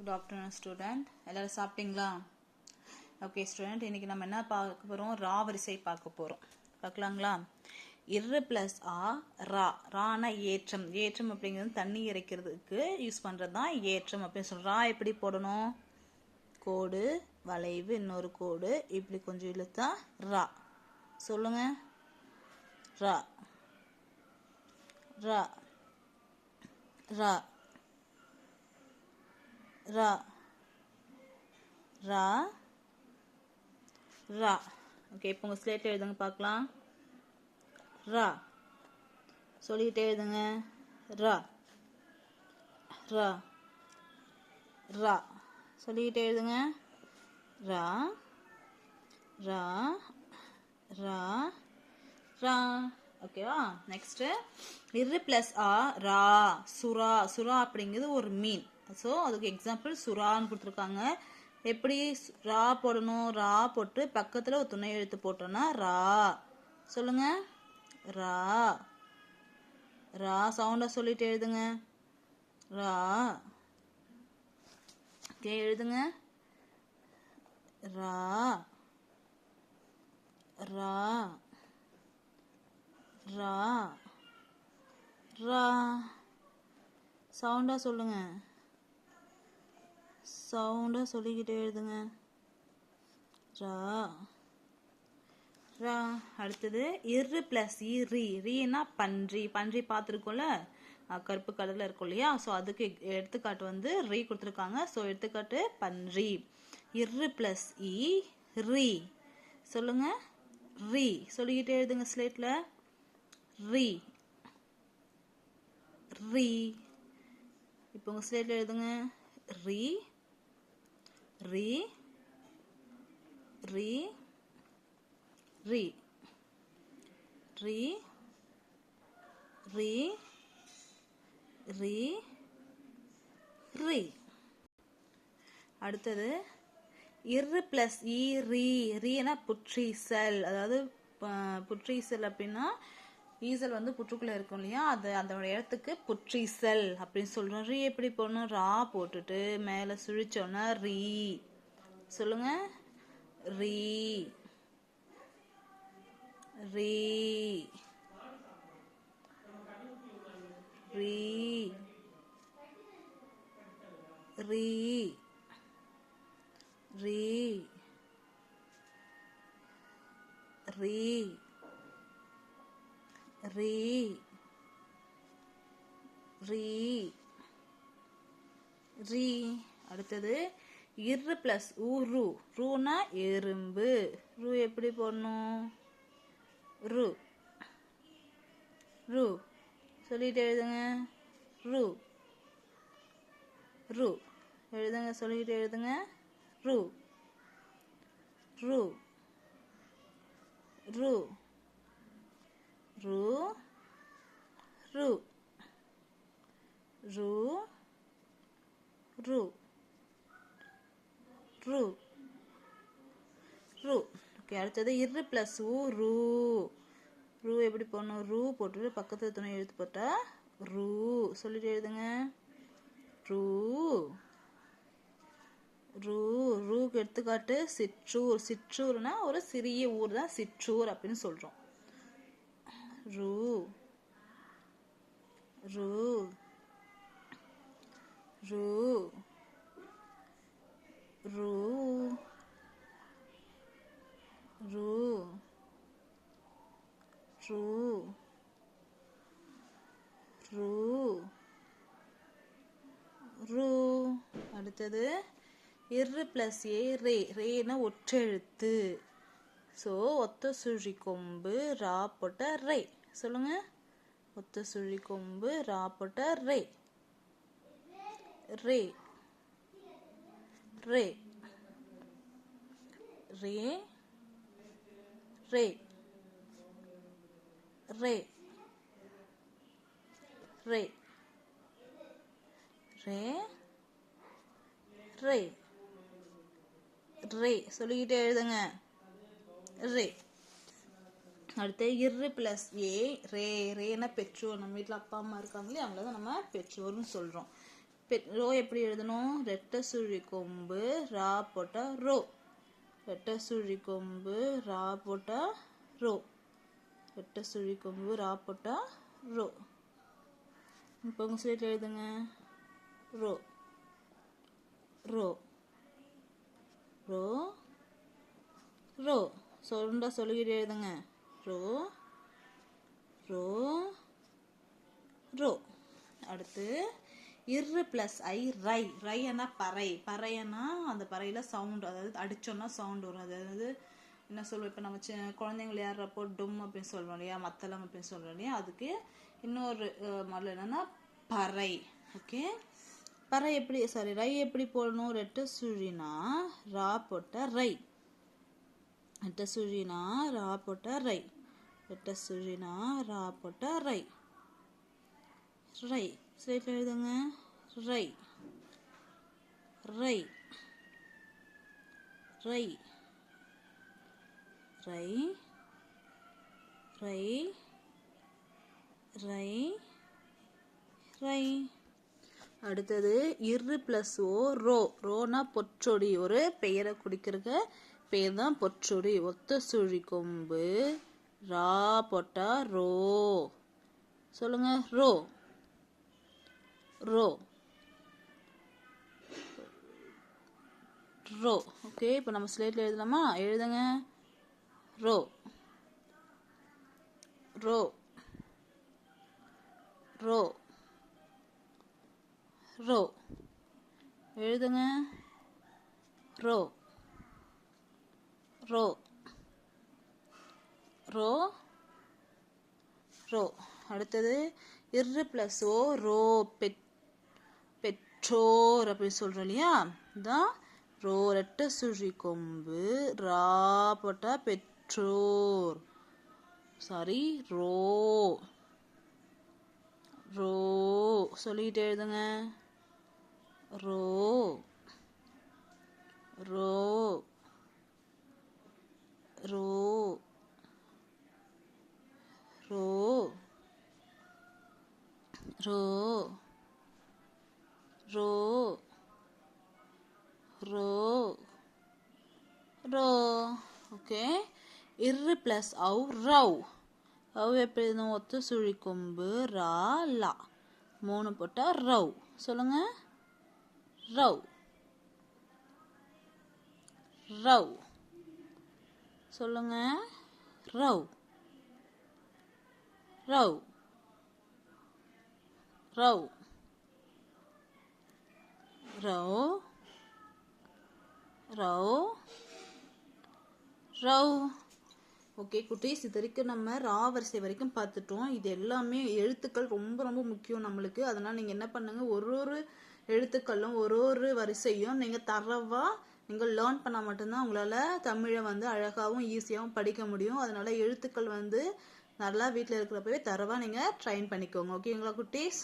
Good afternoon student. எல்லாரும் சாப்பிட்டீங்களா? Okay student, இன்னைக்கு நம்ம என்ன பார்க்க போறோம்? ரா வரிசை பார்க்க போறோம். பார்க்கலாங்களா? இரு பிளஸ் ஆ ரா. ரானா ஏற்றம். ஏற்றம் அப்படிங்கிறது தண்ணி இறைக்கிறதுக்கு யூஸ் பண்றது தான் ஏற்றம் அப்படின்னு சொல்றோம். ரா எப்படி போடணும்? கோடு, வளைவு, இன்னொரு கோடு, இப்படி கொஞ்சம் இழுத்தா ரா. சொல்லுங்க. ரா ரா ரா ரா ரா ரா. ஓகே, இப்போ உங்கள் ஸ்லேட்டில் எழுதுங்க பார்க்கலாம். ரா சொல்லிக்கிட்டே எழுதுங்க. ரா ரா ரா சொல்லிக்கிட்டே எழுதுங்க. ரா ரா ரா ரா. ஓகேவா? நெக்ஸ்ட் இரு பிளஸ் ஆ ரா. சுறா. சுறா அப்படிங்கிறது ஒரு மீன். ஸோ அதுக்கு எக்ஸாம்பிள் சுறான்னு கொடுத்துருக்காங்க. எப்படி ரா போடணும்? ரா போட்டு பக்கத்தில் ஒரு துணை எழுத்து போட்டோம்னா ரா. சொல்லுங்க. ரா ரா. சவுண்டாக சொல்லிட்டு எழுதுங்க. ரா. ஓகே, எழுதுங்க. ரா ரா ரா ரா. சவுண்டா சொல்லுங்க. சவுண்டா சொல்லிக்கிட்டே எழுதுங்க. ரா ரா. அடுத்தது இரு பிளஸ் ரீ. ரீனா பன்றி. பன்றி பார்த்துருக்கோம்ல, கருப்பு கலர்ல இருக்கும் இல்லையா? ஸோ அதுக்கு எடுத்துக்காட்டு வந்து ரீ கொடுத்துருக்காங்க. ஸோ எடுத்துக்காட்டு பன்றி. இரு பிளஸ் ரீ. சொல்லுங்க. ரீ சொல்லிக்கிட்டே எழுதுங்க ஸ்லேட்ல. ரீ ரீ. இப்போ உங்க ஸ்லேட்ல எழுதுங்க. ரீ ரீ ரீ ரீ ரீ ரீ ரீ ரீ. அடுத்தது இரு பிளஸ் ரீ. ரீனா புற்றீசல். அதாவது புற்றீசல் அப்படின்னா ஈசல் வந்து புற்றுக்குள்ள இருக்கும் இல்லையா? அது அதோட இடத்துக்கு புற்றீசல் அப்படின்னு சொல்றோம். ரீ எப்படி போடணும்? ரா போட்டுட்டு மேல சுழிச்சோன்னா ரீ. சொல்லுங்க. ரீ ரீ ரீ ரீ ரீ ரீ ரீ ரீ ரீ. அடுத்தது இரு பிளஸ் ரூ. ரூனா எறும்பு. ரூ எப்படி போடணும்? ரூ ரூ சொல்லிட்டு எழுதுங்க. ரூ ரூ எழுதுங்க. சொல்லிட்டு எழுதுங்க. ரூ ரூ ரூ ரூ ரூ ரூ ரூ ரூ ரூ. ஓகே, அடுத்தது இரு பிளஸ் ரூ. ரூ எப்படி போடணும்? ரூ போட்டுட்டு பக்கத்தில் துணை எழுத்து போட்டா ரூ. சொல்லிட்டு எழுதுங்க. ரூ ரூ. ரூக்கு எடுத்துக்காட்டு சிற்றூர். சிற்றூர்னா ஒரு சிறிய ஊர் தான் சிற்றூர் அப்படின்னு சொல்றோம். ரூ ரூ ரூ ரூ ரூ ரூ ரூ ரூ. அடுத்தது இரு பிளஸ் ரே. ரேனா ஒற்றெழுத்து. ஸோ ஒத்த சுழி கொம்பு ரா போட்ட ரே. சொல்லுங்க. ஒத்த சுழி கொம்பு ரா போட்ட ரே. ரே ரே ரே ரே ரே ரே ரே ரே ரே சொல்லிக்கிட்டே எழுதுங்க. ரே. அடுத்து இரு பிளஸ் ரே. ரேனா பெற்றோர். நம்ம வீட்டில் அப்பா அம்மா இருக்காங்களே அவங்கள தான் நம்ம பெற்றோர்னு சொல்றோம். ரோ எப்படி எழுதணும்? ரெட்டை சுழி கொம்பு ரா போட்டா ரோ. ரெட்டை சுழி கொம்பு ரா போட்டா ரோ. ரெட்டை சுழி கொம்பு ரா போட்டா ரோ. இப்போ உங்க ஸ்லேட்ல எழுதுங்க. ரோ ரோ ரோ ரோ. சொல்லுண்டா சொல்லிக்கிட்டே எழுதுங்க. ரோ ரோ ரோ. அடுத்து இரு பிளஸ் ஐ ரை. ரைனா பறை. பறையனா அந்த பறையில சவுண்ட், அதாவது அடிச்சோம்னா சவுண்ட் வரும். அதாவது என்ன சொல்லுவோம், இப்போ நம்ம குழந்தைங்க விளையாடுறப்போ டும் அப்படின்னு சொல்றோம் இல்லையா, மத்தளம் அப்படின்னு சொல்றோம் இல்லையா, அதுக்கு இன்னொரு மாடல் என்னன்னா பறை. ஓகே, பறை எப்படி, சாரி ரை எப்படி போடணும்? ரெட்டை சுழினா ரா போட்ட ரை. ரெட்டை சுழினா ரா போட்ட ரை. ரெட்டை சுழினா ரா போட்ட ரை. ரை ஸ்லேட்ல எழுதுங்க. ரை ரை ரை ரை ரை ரை ரை. அடுத்தது இரு பிளஸ் ஓ ரோ. ரோனா பொற்றொடி, ஒரு பெயரை குடிக்கிறக்க பெயர் தான் பொற்றொடி. ஒத்த சுழி கொம்பு ரா போட்டா ரோ. சொல்லுங்க. ரோ ரோ ரோ. ஓகே, இப்போ நம்ம ஸ்லேட்ல எழுதலாமா? எழுதுங்க. ரோ ரோ ரோ ரோ. எழுதுங்க. ரோ ரோ ரோ ரோ. அடுத்தது இரு பிளஸ் ஓ ரோ. பெற்றோர் அப்படி சொல்றோம் இல்லையா, இதான் ரோ. ரெட்டை சுழி கொம்பு ரா போட்டா பெற்றோர். சாரி, ரோ ரோ. சொல்லிக்கிட்டே எழுதுங்க. ரோ ரோ ரோ ரோ ரோ ரோ ரோ ரோ. ஓகே, இரு பிளஸ் அவ் ரவ். ரவ் எப்படி எழுதணும்? ஒத்த சுழி கொம்பு ரா லா 3 போட்டா ரவ். சொல்லுங்க. ரவ் ரவ். சொல்லுங்க. ரவ் ரவ் ரவ் ரவ் ரவ் ரவ். ஓகே குட்டீஸ், இது வரைக்கும் நம்ம ரா வரிசை வரைக்கும் பார்த்துட்டோம். இது எல்லாமே எழுத்துக்கள் ரொம்ப ரொம்ப முக்கியம் நம்மளுக்கு. அதனால் நீங்கள் என்ன பண்ணுங்க, ஒரு எழுத்துக்களும் ஒரு வரிசையும் நீங்கள் தரவாக நீங்கள் லேர்ன் பண்ணால் மட்டும்தான் உங்களால் தமிழை வந்து அழகாகவும் ஈஸியாகவும் படிக்க முடியும். அதனால் எழுத்துக்கள் வந்து நல்லா வீட்டில் இருக்கிறப்பவே தரவாக நீங்கள் ட்ரைன் பண்ணிக்கோங்க. ஓகேங்களா குட்டீஸ்?